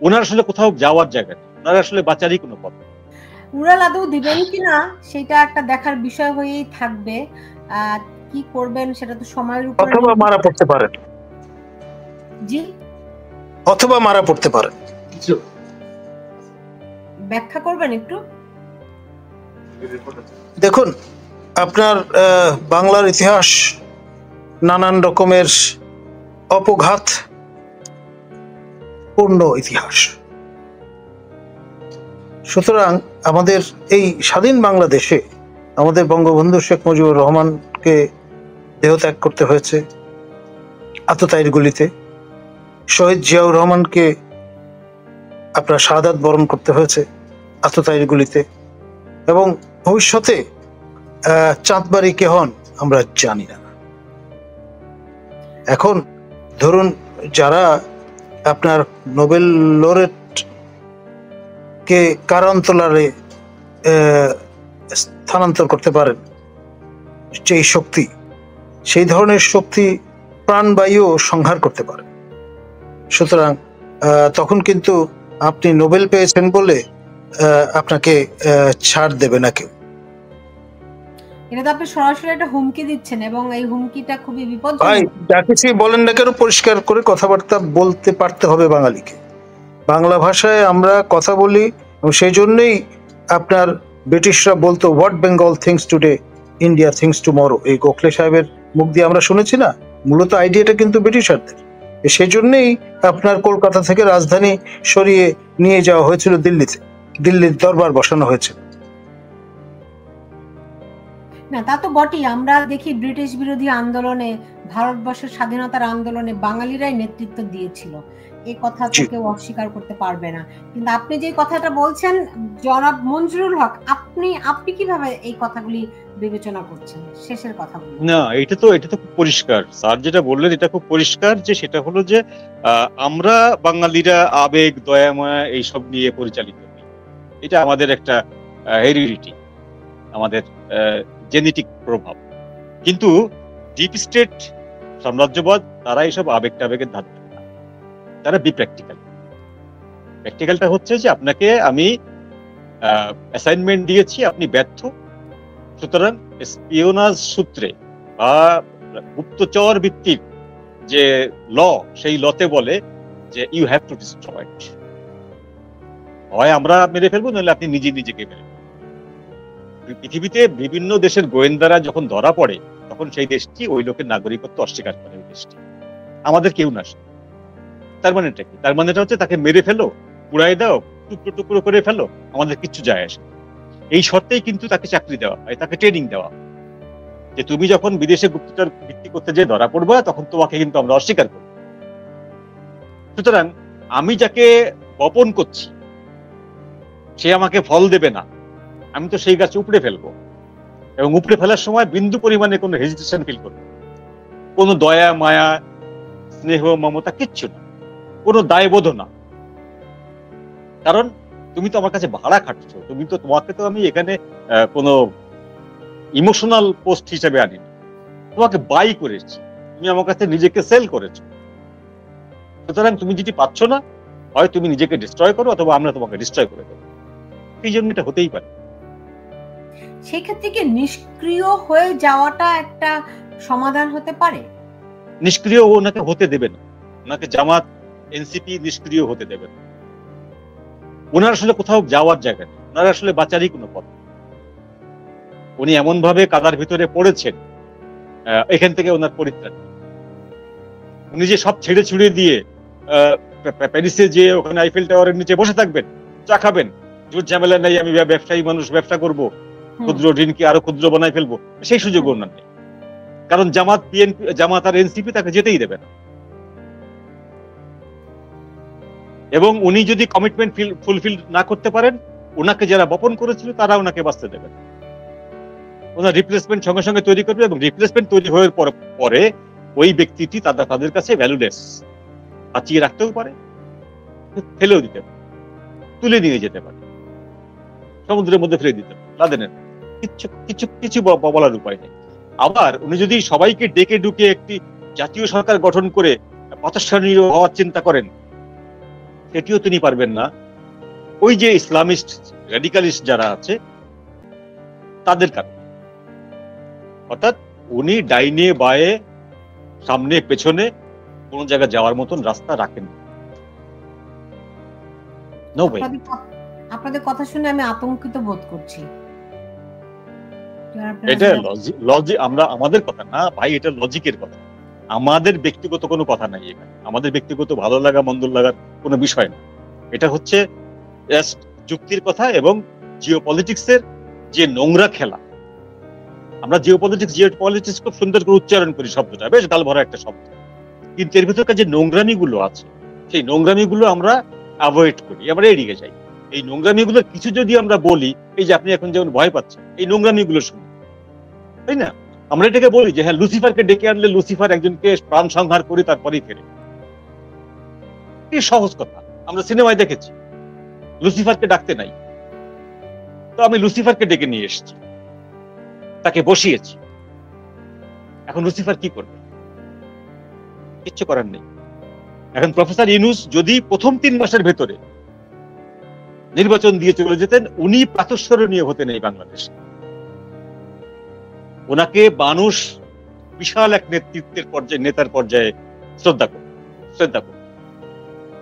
ওনার আসলে কোথাও যাওয়ার জায়গা নেই, ওনার আসলে বাঁচারই কোনো পথ নেই। উড়াল আদৌ দিবেন কিনা সেটা একটা দেখার বিষয় হয়েই থাকবে। কি করবেন সেটা তো সময়ের উপর, অথবা মারা পড়তে পারেন। জি, অথবা মারা পড়তে পারেন। ব্যাখ্যা করবেন একটু? দেখুন, আপনার বাংলার ইতিহাস নানান রকমের অপঘাত পূর্ণ ইতিহাস। সুতরাং আমাদের এই স্বাধীন বাংলাদেশে আমাদের বঙ্গবন্ধু শেখ মুজিবুর রহমানকে দেহত্যাগ করতে হয়েছে আততায়ীর গুলিতে, শহীদ জিয়াউর রহমানকে আপনার শাহাদাত বরণ করতে হয়েছে আততায়ীর গুলিতে, এবং ভবিষ্যতে চাঁদবাড়ি কে হন আমরা জানি না। এখন ধরুন, যারা আপনার নোবেল লরেট কে কারান্তলারে স্থানান্তর করতে পারেন, যেই শক্তি, সেই ধরনের শক্তি প্রাণবায়ু সংহার করতে পারে। সুতরাং তখন কিন্তু আপনি নোবেল পেয়েছেন বলে আপনাকে ছাড় দেবে না কেউ। এটা তো আপনি সরাসরি একটা হুমকি দিচ্ছেন, এবং এই হুমকিটা খুবই বিপজ্জনক। ভাই, যা কিছু বলেন না কেন, পরিষ্কার করে কথাবার্তা বলতে পারতে হবে বাঙালিকে। বাংলা ভাষায় আমরা কথা বলি, এবং সেই জন্যই আপনার ব্রিটিশরা বলতো what Bengal things today, India things tomorrow. এই গোখলে সাহেবের মুখ দিয়ে আমরা শুনেছি না, মূলত আইডিয়াটা কিন্তু ব্রিটিশারদের। সেই জন্যই আপনার কলকাতা থেকে রাজধানী সরিয়ে নিয়ে যাওয়া হয়েছিল দিল্লিতে, দিল্লির দরবার বসানো হয়েছিল। না, তা তো বটেই। আমরা দেখি ব্রিটিশ বিরোধী আন্দোলনে, ভারতবর্ষের স্বাধীনতার আন্দোলনে বাঙালিরাই নেতৃত্ব দিয়েছিল, এই কথা তো কেউ অস্বীকার করতে পারবে না। কিন্তু আপনি যে কথাটা বলছেন জনাব মঞ্জুরুল হক, আপনি কিভাবে এই কথাগুলি বিবেচনা করছেন? শেষের কথা বলুন। না, এটা তো খুব পরিষ্কার। স্যার যেটা বললেন এটা খুব পরিষ্কার, যে সেটা হলো যে আমরা বাঙালিরা আবেগ, দয়া, মায়া এইসব নিয়ে পরিচালিত হই। এটা আমাদের একটা হেরিডিটি, আমাদের জেনেটিক প্রভাব। কিন্তু ডিপ স্টেট সাম্রাজ্যবাদ তারা এইসব আবেগ টাবেগের ধার দেবে না, তারা বিপ্র্যাকটিক্যাল। প্র্যাকটিক্যালটা হচ্ছে যে আপনাকে আমি অ্যাসাইনমেন্ট দিয়েছি, আপনি ব্যর্থ, সুতরাং স্পিওনাজ সূত্রে বা গুপ্তচর ভিত্তিক যে ল, সেই লতে বলে যে ইউ হ্যাভ টু ডিস্ট্রয় ইট। হয় আমরা মেরে ফেলবো, নাহলে আপনি নিজেকে মেরে ফেলবেন। পৃথিবীতে বিভিন্ন দেশের গোয়েন্দারা যখন ধরা পড়ে, তখন সেই দেশটি ওই লোকের নাগরিকত্ব অস্বীকার করে, ওই দেশটি আমাদের কেউ না। তার মানেটা কি? তার মানেটা হচ্ছে তাকে মেরে ফেলো, পুড়াই দাও, টুকরো টুকরো করে ফেলো, আমাদের কিচ্ছু যায় আসে। এই শর্তেই কিন্তু তাকে চাকরি দেওয়া হয়, তাকে ট্রেনিং দেওয়া হয়, যে তুমি যখন বিদেশে গুপ্তচর ভিত্তি করতে যে ধরা পড়বা, তখন তোমাকে কিন্তু আমরা অস্বীকার করব। সুতরাং আমি যাকে বপন করছি সে আমাকে ফল দেবে না, আমি তো সেই গাছ উপড়ে ফেলবো, এবং উপড়ে ফেলার সময় বিন্দু পরিমাণে কোনো হেজিটেশন ফিল করবো, কোনো দয়া, মায়া, স্নেহ, মমতা কিচ্ছু না, কোনো দায়বোধ না। কারণ তুমি তো আমার কাছে ভাড়া খাটছো, তোমাকে তো আমি এখানে কোনো ইমোশনাল পোস্ট হিসেবে আনিনি, তোমাকে বাই করেছি, তুমি আমার কাছে নিজেকে সেল করেছো। সুতরাং তুমি যেটি পাচ্ছ না, হয় তুমি নিজেকে ডিস্ট্রয় করো, অথবা আমরা তোমাকে ডিস্ট্রয় করে দেবো। এই জন্য এটা হতেই পারে। সেক্ষেত্রে কি নিষ্ক্রিয় হয়ে যাওয়াটা একটা সমাধান হতে পারে? নিষ্ক্রিয় ওনাকে হতে দেবে না, ওনাকে জামাত, এনসিপি নিষ্ক্রিয় হতে দেবে না। ওনার আসলে কোথাও যাওয়ার জায়গা নেই, ওনার আসলে বাঁচারই কোনো পথ নেই। উনি এমন ভাবে কাদার ভিতরে পড়েছেন, এখান থেকে ওনার পরিত্রাণ নেই। উনি যে সব ছেড়ে ছুড়ে দিয়ে প্যারিসে যে ওখানে আইফেল টাওয়ারের নিচে বসে থাকবেন, চা খাবেন, জোর ঝামেলা নেই, আমি ব্যবসায়ী মানুষ, ব্যবসা করব, ক্ষুদ্র ঋণকে আরো ক্ষুদ্র বানাই ফেলবো, সেই সুযোগ ওনার নেই। কারণ জামাত আর এনসিপি তাকে যেতেই দেবে না। এবং উনি যদি কমিটমেন্ট ফুলফিল না করতে পারেন, ওনাকে যারা বপন করেছিল তারা ওনাকে বাঁচতে দেবে না। ওনার রিপ্লেসমেন্ট সঙ্গে সঙ্গে তৈরি করবে, এবং রিপ্লেসমেন্ট তৈরি হওয়ার পরে ওই ব্যক্তিটি তাদের কাছে ভ্যালুলেস, বাঁচিয়ে রাখতেও পারে, ফেলেও দিতে পারে, তুলে নিয়ে যেতে পারে, সমুদ্রের মধ্যে ফেলে দিতে পারে, লাদেনের। কিছু বলার উপায় নেই। আবার উনি যদি সবাইকে ডেকে ডুকে একটি জাতীয় সরকার গঠন করে প্রাতিষ্ঠানিক হওয়ার চিন্তা করেন, সেটিও তিনি পারবেন না ওই যে ইসলামিস্ট রেডিকালিস্ট যারা আছে তাদের কারণে। অর্থাৎ উনি ডাইনে বায়ে সামনে পেছনে কোন জায়গায় যাওয়ার মতন রাস্তা রাখেন না। নো ভাই, আপনাদের কথা শুনে আমি আতঙ্কিত বোধ করছি। এটা লজিক, আমরা আমাদের কথা না ভাই, এটা লজিকের কথা, আমাদের ব্যক্তিগত কোনো কথা নাই এখানে, আমাদের ব্যক্তিগত ভালো লাগা মন্দ লাগার কোনো বিষয় না। এটা হচ্ছে যুক্তির কথা এবং জিওপলিটিক্সের যে নোংরা খেলা। আমরা জিওপলিটিক্স খুব সুন্দর করে উচ্চারণ করি, শব্দটা বেশ গাল ভরা একটা শব্দ, কিন্তু এর ভিতরকার যে নোংরামি গুলো আছে সেই নোংরামি গুলো আমরা অ্যাভয়েড করি, আমরা এড়িয়ে যাই। এই নোংরামি গুলোর কিছু যদি আমরা বলি, এই যে আপনি এখন যেমন ভয় পাচ্ছেন এই নোংরামি গুলো শুনে, তাই না? আমরা এটাকে বলি যে হ্যাঁ, লুসিফারকে ডেকে আনলে লুসিফার একজনকে প্রাণ সংহার করে তারপরেই ফেরে। এই সহজ কথা, আমরা সিনেমায় দেখেছি লুসিফারকে ডাকতে নাই, তো আমি লুসিফারকে ডেকে নিয়ে এসেছি, তাকে বসিয়েছি। এখন লুসিফার কি করবে? কিচ্ছু করার নেই। এখন প্রফেসর ইউনূস যদি প্রথম 3 মাসের ভেতরে নির্বাচন দিয়ে চলে যেতেন, উনি প্রাতঃস্মরণীয় হতেন এই বাংলাদেশে। ওনাকে মানুষ বিশাল এক নেতৃত্বের পর্যায়ে, নেতার পর্যায়ে শ্রদ্ধা করত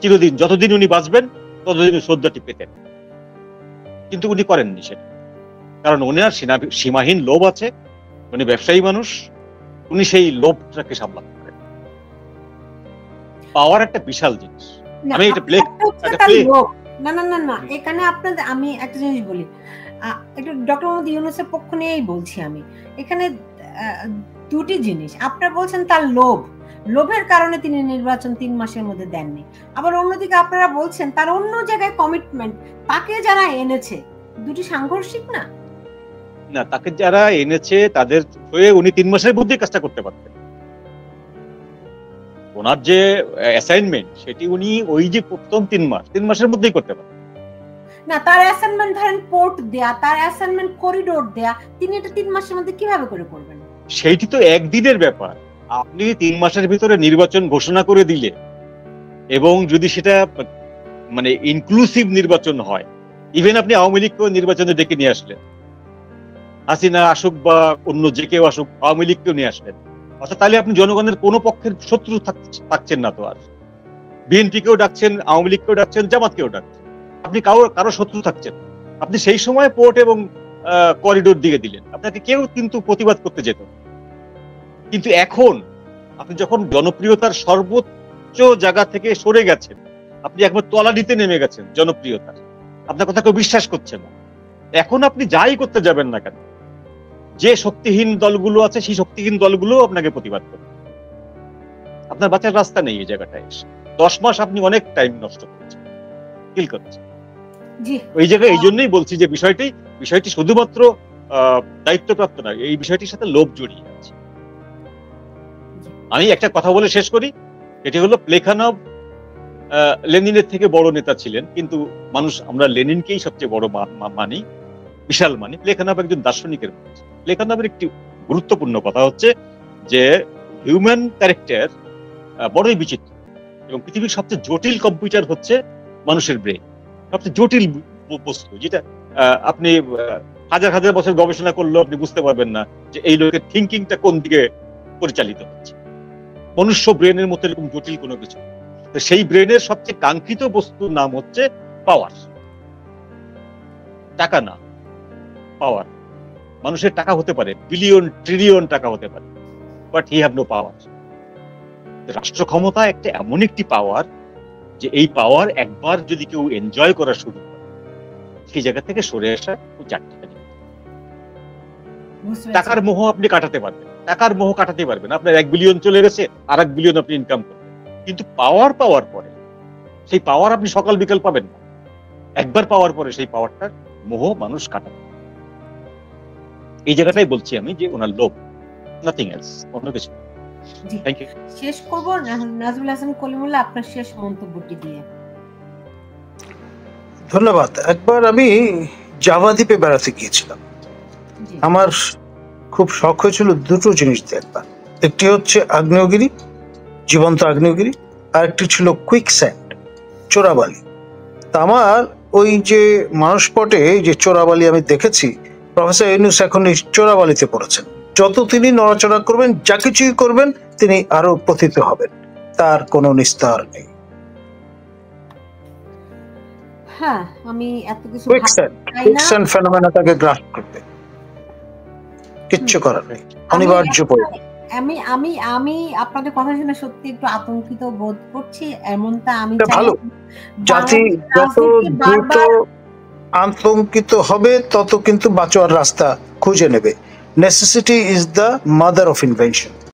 চিরদিন, যতদিন উনি বাঁচবেন ততদিন শ্রদ্ধাটি পেতেন। কিন্তু উনি করেননি সেটা, কারণ ওনার সীমাহীন লোভ আছে, উনি ব্যবসায়ী মানুষ, উনি সেই লোভটাকে সামলাতে পারেন। পাওয়ার একটা বিশাল জিনিস। আমি এটা না এখানে আপনাদের আমি একটা জিনিস বলি, একটু ডক্টর মোহাম্মদ ইউনূসের পক্ষ নিয়েই বলছি আমি। এখানে দুটি জিনিস, আপনারা বলছেন তার লোভের কারণে তিনি নির্বাচন 3 মাসের মধ্যে দেননি, আবার অন্যদিকে আপনারা বলছেন তার অন্য জায়গায় কমিটমেন্ট, তাকে যারা এনেছে, দুটি সাংঘর্ষিক না? না, তাকে যারা এনেছে তাদের হয়ে উনি 3 মাসের মধ্যে কাজটা করতে পারতেন। ওনার যে অ্যাসাইনমেন্ট সেটি উনি ওই যে প্রথম 3 মাসের মধ্যেই করতে পারতেন না। তার অ্যাসাইনমেন্ট ধরেন পোর্ট দেয়া, তার অ্যাসাইনমেন্ট করিডোর দেয়া, তিনি এটা 3 মাসের মধ্যে কিভাবে করে করবেন? সেইটি তো একদিনের ব্যাপার। আপনি 3 মাসের ভিতরে নির্বাচন ঘোষণা করে দিলে এবং যদি সেটা মানে ইনক্লুসিভ নির্বাচন হয়, ইভেন আপনি আওয়ামী লীগকেও নির্বাচনে ডেকে নিয়ে আসলেন, হাসিনা আসুক বা অন্য যে কেউ আসুক, আওয়ামী লীগকেও নিয়ে আসলেন, অর্থাৎ তাহলে আপনি জনগণের কোনো পক্ষের শত্রু থাকছেন না। তো আর বিএনপিকেও ডাকছেন, আওয়ামী লীগকেও ডাকছেন, জামাতকেও ডাকছেন, আপনি কারো শত্রু থাকছেন। আপনি সেই সময় পোর্ট এবং করিডোর দিয়ে দিলেন, আপনাকে কেউ কিন্তু প্রতিবাদ করতে যেত। কিন্তু এখন আপনি যখন জনপ্রিয়তার সর্বোচ্চ জায়গা থেকে সরে গেছেন, আপনি একবার তলানিতে নেমে গেছেন জনপ্রিয়তার, আপনার কথা কেউ বিশ্বাস করছে না, এখন আপনি যাই করতে যাবেন না কেন, যে শক্তিহীন দলগুলো আছে সেই শক্তিহীন দলগুলো আপনাকে প্রতিবাদ করবে। আপনার বাঁচার রাস্তা নেই এই জায়গাটায় এসে। 10 মাস আপনি অনেক টাইম নষ্ট করছেন, কিল করছেন ওই জায়গায়। এই জন্যই বলছি যে বিষয়টি শুধুমাত্র দায়িত্বপ্রাপ্ত নয়, এই বিষয়টির সাথে লোভ জড়িয়ে আছে। আমি একটা কথা বলে শেষ করি, এটি হলো প্লেখানভ লেনিনের থেকে বড় নেতা ছিলেন, কিন্তু আমরা লেনিনকেই সবচেয়ে বড় মানি, বিশাল মানি। প্লেখানভ একজন দার্শনিকের মানুষ। প্লেখানভের একটি গুরুত্বপূর্ণ কথা হচ্ছে যে হিউম্যান ক্যারেক্টার বড়ই বিচিত্র এবং পৃথিবীর সবচেয়ে জটিল কম্পিউটার হচ্ছে মানুষের ব্রেন, সবচেয়ে জটিল বস্তু, যেটা আপনি হাজার বছর গবেষণা করলেও আপনি বুঝতে পারবেন না যে এই লোকের থিঙ্কিংটা কোন দিকে পরিচালিত হচ্ছে। মনুষ্য ব্রেনের মতো এরকম জটিল কোনো কিছু। তো সেই ব্রেনের সবচেয়ে কাঙ্ক্ষিত বস্তুর নাম হচ্ছে পাওয়ার। টাকা না, পাওয়ার। মানুষের টাকা হতে পারে, বিলিয়ন ট্রিলিয়ন টাকা হতে পারে, but he have no power. রাষ্ট্র ক্ষমতা একটা এমন একটি পাওয়ার যে এই পাওয়ার একবার যদি কেউ এনজয় করা শুরু করে, সেই জায়গা থেকে সরে আসা খুব চারটিখানি। টাকার মোহ আপনি কাটাতে পারবেন, আপনার 1 বিলিয়ন চলে গেছে, আর 1 বিলিয়ন আপনি ইনকাম করবেন, কিন্তু পাওয়ার পরে সেই পাওয়ার আপনি সকাল বিকাল পাবেন না। একবার পাওয়ার পরে সেই পাওয়ারটার মোহ মানুষ কাটাবে। এই জায়গাটাই বলছি আমি যে ওনার লোভ, নাথিং এলস, অন্য কিছু। Thank you. শেষ করব নাজমুল হাসান কলিমুল্লাহ, আপনার শেষ মন্তব্যটি দিয়ে। ধন্যবাদ। একবার আমি জাভা দ্বীপে বেড়াতে গিয়েছিলাম। আমার খুব শখ হয়েছিল দুটো জিনিস দেখবার, একটি হচ্ছে আগ্নেয়গিরি, জীবন্ত আগ্নেয়গিরি, আর একটি ছিল কুইক স্যান্ড, চোরাবালি। তা আমার ওই যে মানসপটে যে চোরাবালি আমি দেখেছি, প্রফেসর ইউনূস এখন এই চোরাবালিতে পড়েছেন। যত তিনি নড়াচড়া করবেন, যা কিছুই করবেন, তিনি আরো পতিত হবেন, তার কোনো নিস্তার নেই। হ্যাঁ, আমি এত কিছু কুইকস্যান্ড ফেনোমেনা তাকে গ্রাস করবে, কিচ্ছু করার নেই, অনিবার্য পরিণাম। আমি আমি আমি আপনাদের কথা শুনে সত্যি একটু আতঙ্কিত বোধ করছি। এমনটা আমি ভালো, জাতি যত দ্রুত আতঙ্কিত হবে তত কিন্তু বাঁচোয়ার রাস্তা খুঁজে নেবে। Necessity is the mother of invention.